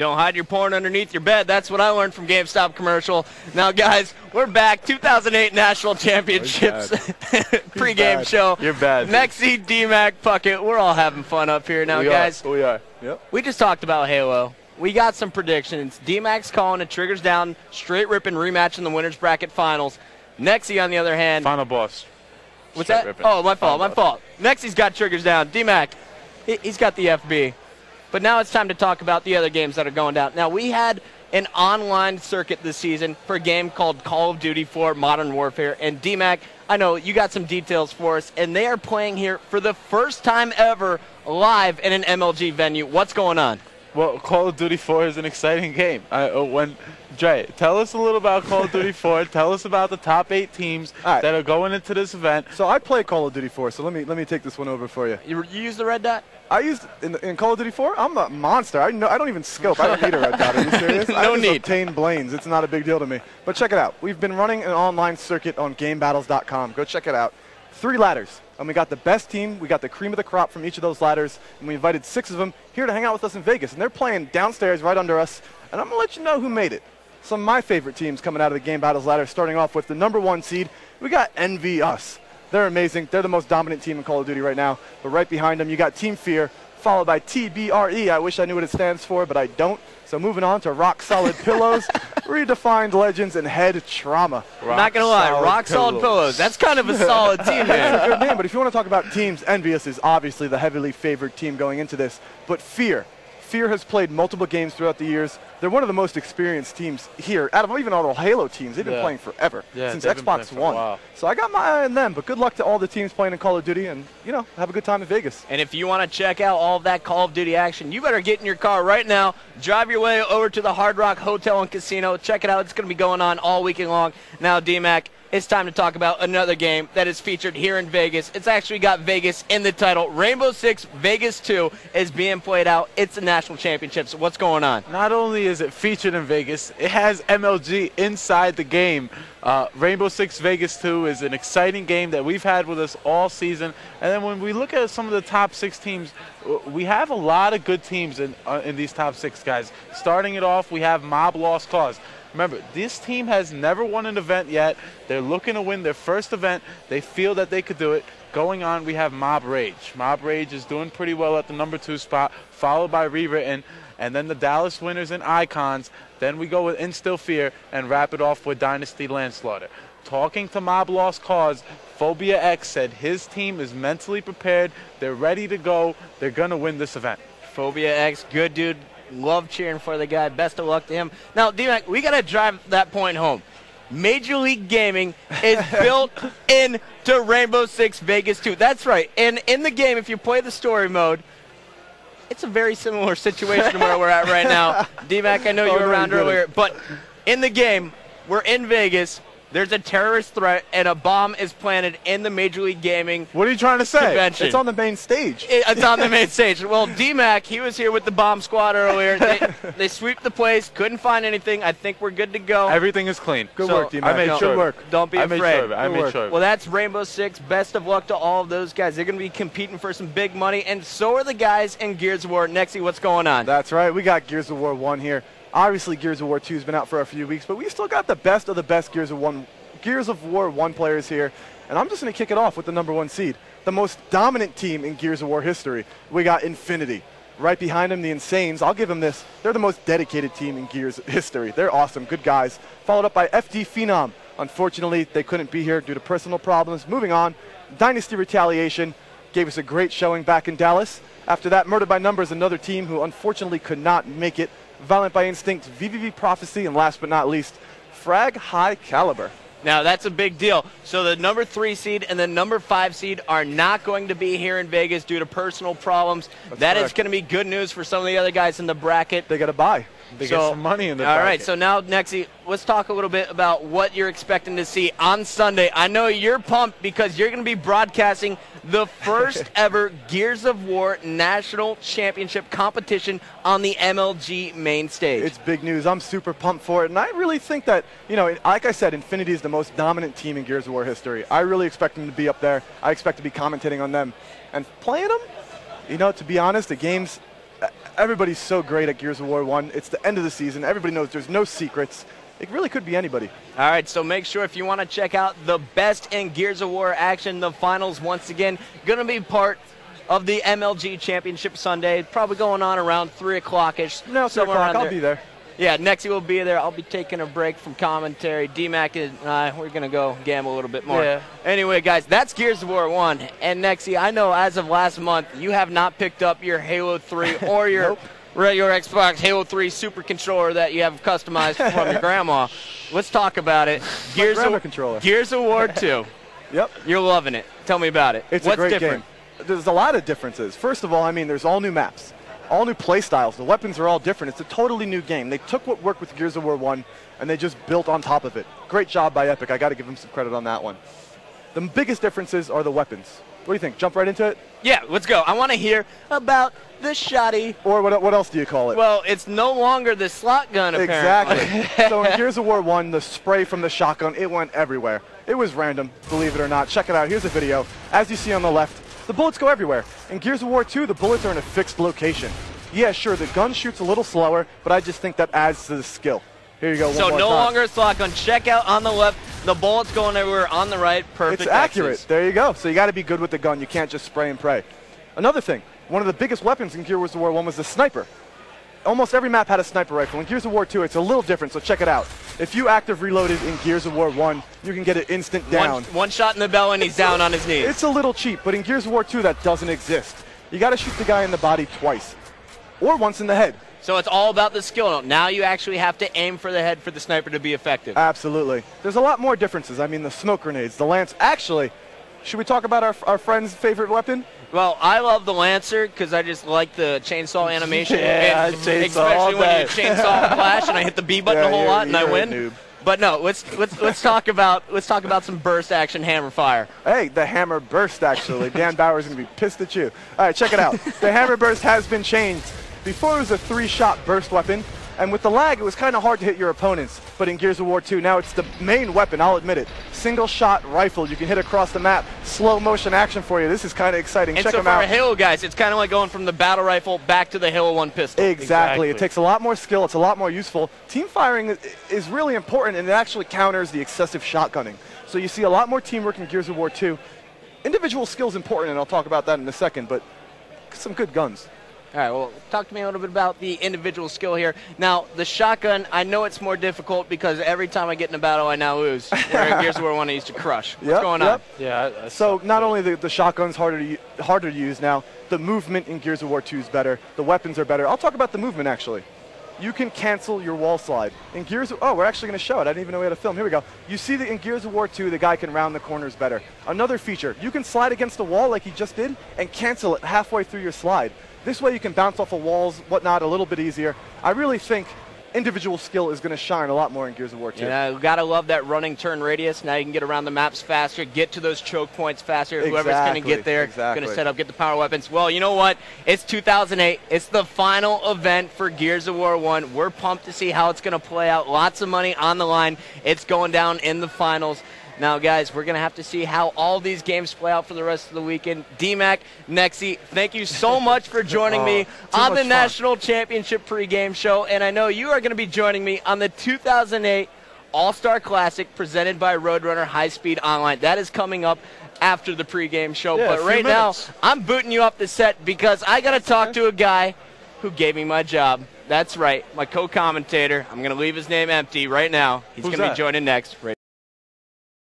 Don't hide your porn underneath your bed. That's what I learned from GameStop commercial. Now, guys, we're back. 2008 National Championships pregame show. You're bad. Nexy, Dmaq, Puckett. We're all having fun up here now, guys. We are. Yep. We just talked about Halo. We got some predictions. Dmac's calling a triggers down, straight ripping rematch in the winners bracket finals. Nexy, on the other hand. Final boss. What's that? Ripping. Oh, my fault. Nexy's got triggers down. Dmaq, he's got the FB. But now it's time to talk about the other games that are going down. Now, we had an online circuit this season for a game called Call of Duty 4 Modern Warfare. And Dmaq, I know you got some details for us. And they are playing here for the first time ever live in an MLG venue. What's going on? Well, Call of Duty 4 is an exciting game. Dre, tell us a little about Call of Duty 4. Tell us about the top 8 teams that are going into this event. So I play Call of Duty 4, so let me take this one over for you. You use the red dot? I used in Call of Duty 4. I'm a monster. I don't even scope. I don't need a red dot. Are you serious? No I need. obtain blames. It's not a big deal to me. But check it out. We've been running an online circuit on GameBattles.com. Go check it out. 3 ladders. And we got the best team. We got the cream of the crop from each of those ladders. And we invited 6 of them here to hang out with us in Vegas. And they're playing downstairs right under us. And I'm going to let you know who made it. Some of my favorite teams coming out of the Game Battles ladder, starting off with the #1 seed. We got Envy Us. They're amazing. They're the most dominant team in Call of Duty right now. But right behind them, you got Team Fear, followed by TBRE. I wish I knew what it stands for, but I don't. So moving on to Rock Solid Pillows, Redefined Legends, and Head Trauma. Not going to lie, Rock Solid Pillows. That's kind of a solid team, man. That's a good name, but if you want to talk about teams, Envious is obviously the heavily favored team going into this. But Fear has played multiple games throughout the years. They're one of the most experienced teams here. Out of even all the Halo teams, they've been playing forever, since Xbox One. So I got my eye on them, but good luck to all the teams playing in Call of Duty, and, you know, have a good time in Vegas. And if you want to check out all of that Call of Duty action, you better get in your car right now, drive your way over to the Hard Rock Hotel and Casino. Check it out. It's going to be going on all weekend long. Now, Dmaq, it's time to talk about another game that is featured here in Vegas. It's actually got Vegas in the title. Rainbow Six Vegas 2 is being played out. It's the national championships. What's going on? Not only is it featured in Vegas, it has MLG inside the game. Rainbow Six Vegas 2 is an exciting game that we've had with us all season. And then when we look at some of the top 6 teams, we have a lot of good teams in these top 6 guys. Starting it off, we have Mob Lost Cause. Remember, this team has never won an event yet. They're looking to win their first event. They feel that they could do it. Going on, we have Mob Rage. Mob Rage is doing pretty well at the #2 spot, followed by Rewritten, and then the Dallas Winners and Icons. Then we go with Instill Fear and wrap it off with Dynasty Landslaughter. Talking to Mob Lost Cause, Phobia X said his team is mentally prepared. They're ready to go. They're going to win this event. Phobia X, good dude. Love cheering for the guy. Best of luck to him. Now, Dmaq, we got to drive that point home. Major League Gaming is built into Rainbow Six Vegas 2. That's right. And in the game, if you play the story mode, it's a very similar situation to where we're at right now. Dmaq, I know you were around earlier, but in the game, we're in Vegas. There's a terrorist threat, and a bomb is planted in the Major League Gaming What are you trying to say? convention. It's on the main stage. It's on the main stage. Well, Dmaq, he was here with the bomb squad earlier. They sweep the place, couldn't find anything. I think we're good to go. Everything is clean. Good work, Dmaq. I made sure. Good work. Don't be afraid. I made sure. Well, that's Rainbow Six. Best of luck to all of those guys. They're going to be competing for some big money, and so are the guys in Gears of War. Nexy, what's going on? That's right. We got Gears of War 1 here. Obviously, Gears of War 2 has been out for a few weeks, but we still got the best of the best Gears of War 1 players here. And I'm just going to kick it off with the #1 seed. The most dominant team in Gears of War history. We got Infinity. Right behind them, the Insanes. I'll give them this. They're the most dedicated team in Gears history. They're awesome. Good guys. Followed up by FD Phenom. Unfortunately, they couldn't be here due to personal problems. Moving on, Dynasty Retaliation gave us a great showing back in Dallas. After that, Murdered by Numbers, another team who unfortunately could not make it. Violent by Instinct, VVV Prophecy, and last but not least, Frag High Caliber. Now, that's a big deal. So the #3 seed and the #5 seed are not going to be here in Vegas due to personal problems. That is going to be good news for some of the other guys in the bracket. They got to buy. They get some money in the bracket. All right, so now, Nexy, let's talk a little bit about what you're expecting to see on Sunday. I know you're pumped because you're going to be broadcasting the first ever Gears of War National Championship competition on the MLG main stage. It's big news. I'm super pumped for it, and I really think that, you know, like I said, Infinity is the most dominant team in Gears of War history. I really expect them to be up there. I expect to be commentating on them and playing them. You know, to be honest, the games, Everybody's so great at Gears of War 1. It's the end of the season. Everybody knows there's no secrets. It really could be anybody. All right, so make sure if you want to check out the best in Gears of War action, the finals once again going to be part of the MLG Championship Sunday, probably going on around 3 o'clock-ish. No, 3 o'clock, I'll be there. Yeah, Nexy will be there. I'll be taking a break from commentary. Dmaq and I, we're going to go gamble a little bit more. Yeah. Anyway, guys, that's Gears of War 1. And Nexy, I know as of last month, you have not picked up your Halo 3 or your Nope. regular Xbox Halo 3 Super Controller that you have customized from your grandma. Let's talk about it. Gears of War 2. Yep. You're loving it. Tell me about it. It's What's a great different? game. There's a lot of differences. First of all, I mean, there's all new maps, all new play styles. The weapons are all different. It's a totally new game. They took what worked with Gears of War 1 and they just built on top of it. Great job by Epic. I got to give them some credit on that one. The biggest differences are the weapons. What do you think? Jump right into it? Yeah, let's go. I want to hear about the shotty. Or what else do you call it? Well, it's no longer the slot gun, apparently. Exactly. So in Gears of War 1, the spray from the shotgun, it went everywhere. It was random, believe it or not. Check it out. Here's a video. As you see on the left, the bullets go everywhere. In Gears of War 2, the bullets are in a fixed location. Yeah, sure, the gun shoots a little slower, but I just think that adds to the skill. Here you go. So no longer a slot gun. Check out on the left. The bullets going everywhere. On the right, perfect. It's accurate. X's. There you go. So you got to be good with the gun. You can't just spray and pray. Another thing, one of the biggest weapons in Gears of War 1 was the sniper. Almost every map had a sniper rifle. In Gears of War 2, it's a little different, so check it out. If you active reloaded in Gears of War 1, you can get it instant down. One shot in the belly and he's down on his knees. It's a little cheap, but in Gears of War 2, that doesn't exist. You got to shoot the guy in the body twice, or once in the head. So it's all about the skill. Now you actually have to aim for the head for the sniper to be effective. Absolutely. There's a lot more differences. I mean, the smoke grenades, the lance. Actually, should we talk about our friend's favorite weapon? Well, I love the Lancer because I just like the chainsaw animation. Yeah, especially when you chainsaw flash and I hit the B button a whole lot and I win. Noob. But no, let's talk about some burst action hammer fire. Hey, the hammer burst actually. Dan Bauer's gonna be pissed at you. All right, check it out. The hammer burst has been changed. Before it was a 3-shot burst weapon, and with the lag, it was kind of hard to hit your opponents. But in Gears of War 2, now it's the main weapon, I'll admit it. Single-shot rifle, you can hit across the map. Slow motion action for you. This is kind of exciting. And check so them for out. a Halo, guys, it's kind of like going from the battle rifle back to the Halo 1 pistol. Exactly. It takes a lot more skill. It's a lot more useful. Team firing is really important, and it actually counters the excessive shotgunning. So you see a lot more teamwork in Gears of War 2. Individual skill is important, and I'll talk about that in a second, but some good guns. All right, well, talk to me a little bit about the individual skill here. Now, the shotgun, I know it's more difficult because every time I get in a battle, I now lose. Where in Gears of War 1, I used to crush. What's going on? Yeah. So not only the shotgun's harder to use now, the movement in Gears of War 2 is better. The weapons are better. I'll talk about the movement, actually. You can cancel your wall slide. In Gears of, oh, we're actually going to show it. I didn't even know we had a film. Here we go. You see that in Gears of War 2, the guy can round the corners better. Another feature, you can slide against the wall like he just did and cancel it halfway through your slide. This way you can bounce off of walls, whatnot, a little bit easier. I really think individual skill is going to shine a lot more in Gears of War 2. Yeah, you got to love that running turn radius. Now you can get around the maps faster, get to those choke points faster. Whoever's going to get there, going to set up, get the power weapons. Well, you know what? It's 2008. It's the final event for Gears of War 1. We're pumped to see how it's going to play out. Lots of money on the line. It's going down in the finals. Now, guys, we're going to have to see how all these games play out for the rest of the weekend. Dmaq, Nexy, thank you so much for joining me on the National Championship pregame show. And I know you are going to be joining me on the 2008 All-Star Classic presented by Roadrunner High Speed Online. That is coming up after the pregame show. Yeah, but right now, I'm booting you off the set because I got to talk to a guy who gave me my job. That's right, my co-commentator. I'm going to leave his name empty right now. He's going to be joining next.